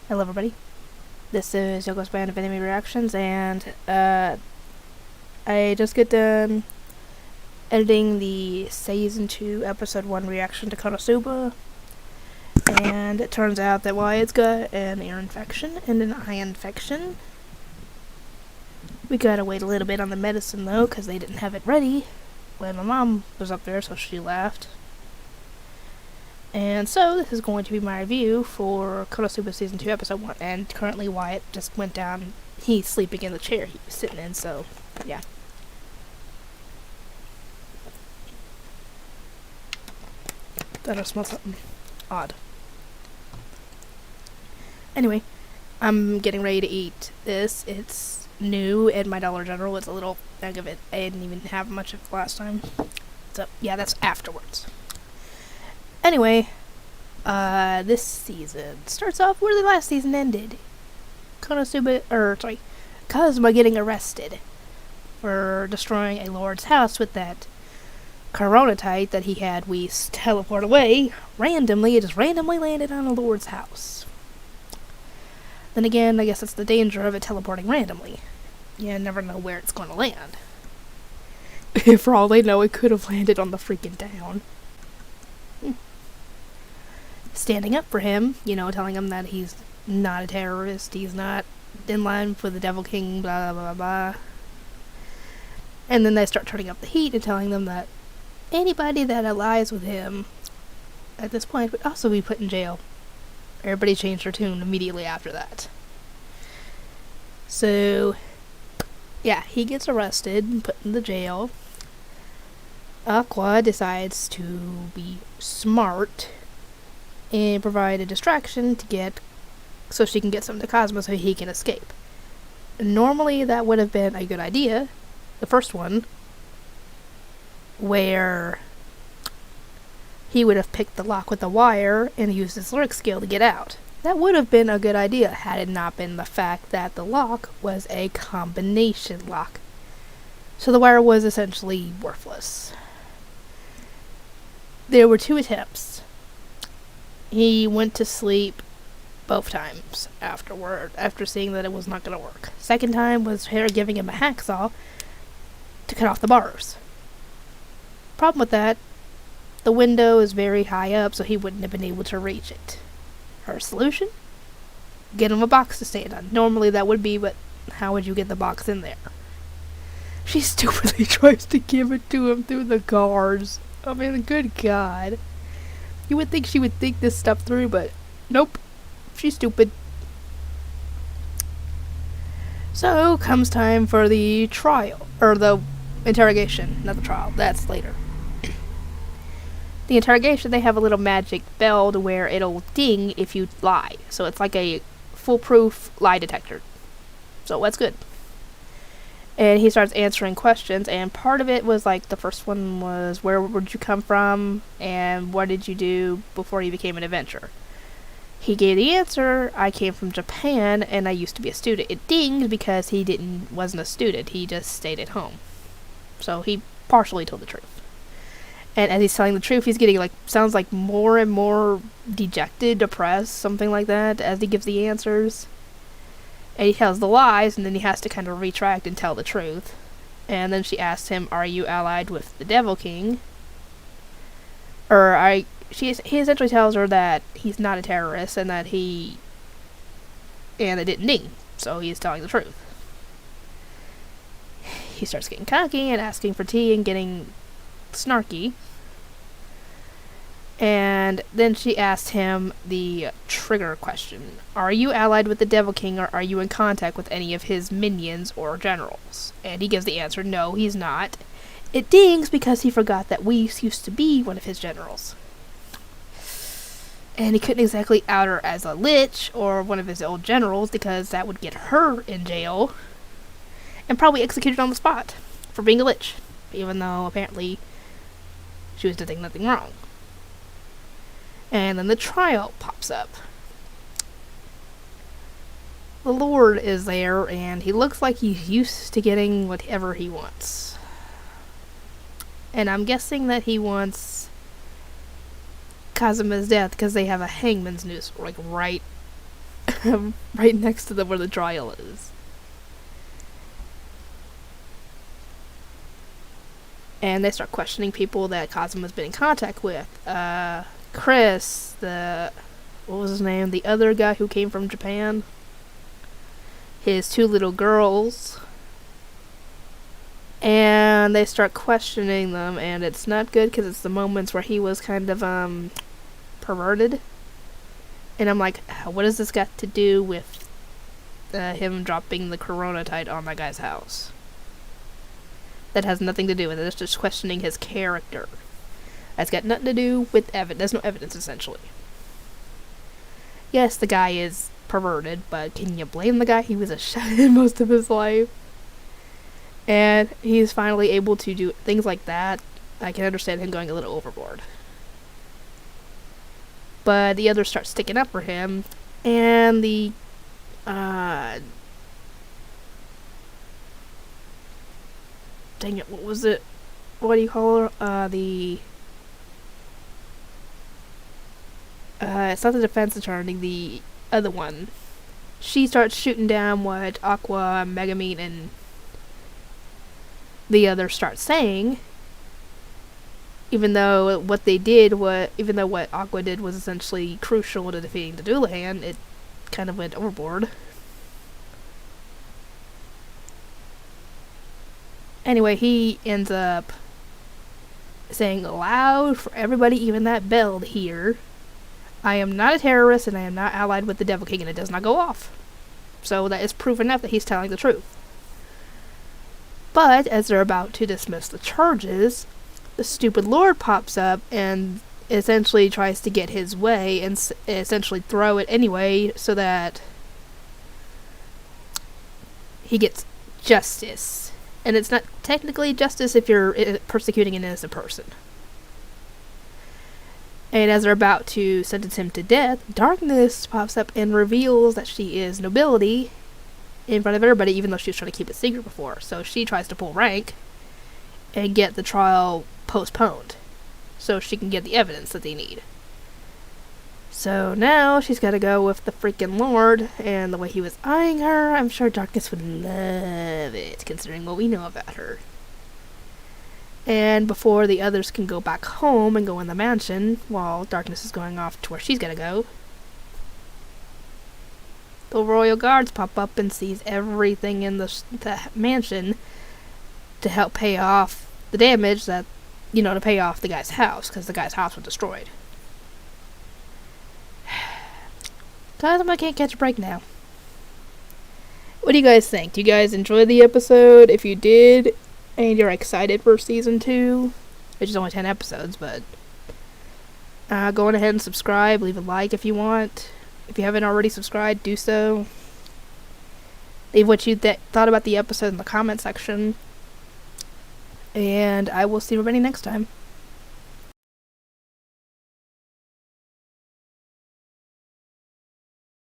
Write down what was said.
Hello everybody, this is Yoko's Band of Enemy Reactions, and I just got done editing the Season 2 Episode 1 reaction to Konosuba, and it turns out that Wyatt's got an ear infection and an eye infection. We gotta wait a little bit on the medicine though, because they didn't have it ready when my mom was up there, so she left. And so, this is going to be my review for Konosuba Season 2, Episode 1. And currently, Wyatt just went down. He's sleeping in the chair he was sitting in, so, yeah. Thought I smelled something odd. Anyway, I'm getting ready to eat this. It's new at my Dollar General. It's a little bag of it. I didn't even have much of it last time. So, yeah, that's afterwards. Anyway, this season starts off where the last season ended. Kazuma getting arrested for destroying a lord's house with that coronatite that he had we teleport away. Randomly, it just randomly landed on a lord's house. Then again, I guess that's the danger of it teleporting randomly. You never know where it's going to land. For all they know, it could have landed on the freaking town. Standing up for him, telling him that he's not a terrorist, he's not in line for the Devil King, blah blah blah blah. And then they start turning up the heat and telling them that anybody that allies with him at this point would also be put in jail. Everybody changed their tune immediately after that. So, yeah, he gets arrested and put in the jail. Aqua decides to be smart and provide a distraction so she can get something to Cosmo so he can escape. Normally that would have been a good idea, the first one, where he would have picked the lock with the wire and used his lurk skill to get out. That would have been a good idea had it not been the fact that the lock was a combination lock. So the wire was essentially worthless. There were 2 attempts. He went to sleep both times after seeing that it was not going to work. Second time was her giving him a hacksaw to cut off the bars. Problem with that, the window is very high up, so he wouldn't have been able to reach it. Her solution? Get him a box to stand on. Normally that would be, but how would you get the box in there? She stupidly tries to give it to him through the guards. I mean, good God. You would think she would think this stuff through, but nope. She's stupid. So, comes time for the trial. Or the interrogation. Not the trial. That's later. The interrogation, they have a little magic bell to where it'll ding if you lie. So it's like a foolproof lie detector. So that's good. And he starts answering questions, and part of it was like, the first one was, where would you come from, and what did you do before you became an adventurer? He gave the answer, I came from Japan, and I used to be a student. It dinged because he wasn't a student, he just stayed at home. So he partially told the truth. And as he's telling the truth, he's getting, sounds like more and more dejected, depressed, something like that, as he gives the answers. And he tells the lies, and then he has to kind of retract and tell the truth. And then she asks him, are you allied with the Devil King? He essentially tells her that he's not a terrorist, and that and it didn't ding. So he's telling the truth. He starts getting cocky and asking for tea and getting snarky. And then she asked him the trigger question. Are you allied with the Devil King, or are you in contact with any of his minions or generals? And he gives the answer, no, he's not. It dings because he forgot that Whis used to be one of his generals. And he couldn't exactly out her as a lich or one of his old generals, because that would get her in jail and probably executed on the spot for being a lich, even though apparently she was doing nothing wrong. And then the trial pops up. The Lord is there, and he looks like he's used to getting whatever he wants. And I'm guessing that he wants Kazuma's death because they have a hangman's noose, right right next to where the trial is. And they start questioning people that Kazuma's been in contact with. Chris, what was his name? The other guy who came from Japan. His 2 little girls. And they start questioning them, and it's not good because it's the moments where he was kind of perverted. And I'm like, what does this got to do with him dropping the Coronatite on that guy's house? That has nothing to do with it. It's just questioning his character. That's got nothing to do with evidence. There's no evidence, essentially. Yes, the guy is perverted, but can you blame the guy? He was a shut-in most of his life. And he's finally able to do things like that. I can understand him going a little overboard. But the others start sticking up for him, and the dang it, what was it? What do you call her? It's not the defense attorney, the other one. She starts shooting down what Aqua, Megamine, and the others start saying. Even though what Aqua did was essentially crucial to defeating the Doulahan, it kind of went overboard. Anyway, he ends up saying aloud for everybody, even that Belle here, I am not a terrorist and I am not allied with the Devil King, and it does not go off. So that is proof enough that he's telling the truth. But as they're about to dismiss the charges, the stupid Lord pops up and essentially tries to get his way and essentially throw it anyway so that he gets justice. And it's not technically justice if you're persecuting an innocent person. And as they're about to sentence him to death, Darkness pops up and reveals that she is nobility in front of everybody, even though she was trying to keep it secret before. So she tries to pull rank and get the trial postponed so she can get the evidence that they need. So now she's got to go with the freaking Lord, and the way he was eyeing her, I'm sure Darkness would love it, considering what we know about her. And before the others can go back home and go in the mansion, while Darkness is going off to where she's got to go, the royal guards pop up and seize everything in the mansion to help pay off the damage that, to pay off the guy's house, because the guy's house was destroyed. I can't catch a break now. What do you guys think? Do you guys enjoy the episode? If you did, and you're excited for season 2, which is only 10 episodes, but go on ahead and subscribe, leave a like if you want. If you haven't already subscribed, do so. Leave what you thought about the episode in the comment section. And I will see everybody next time.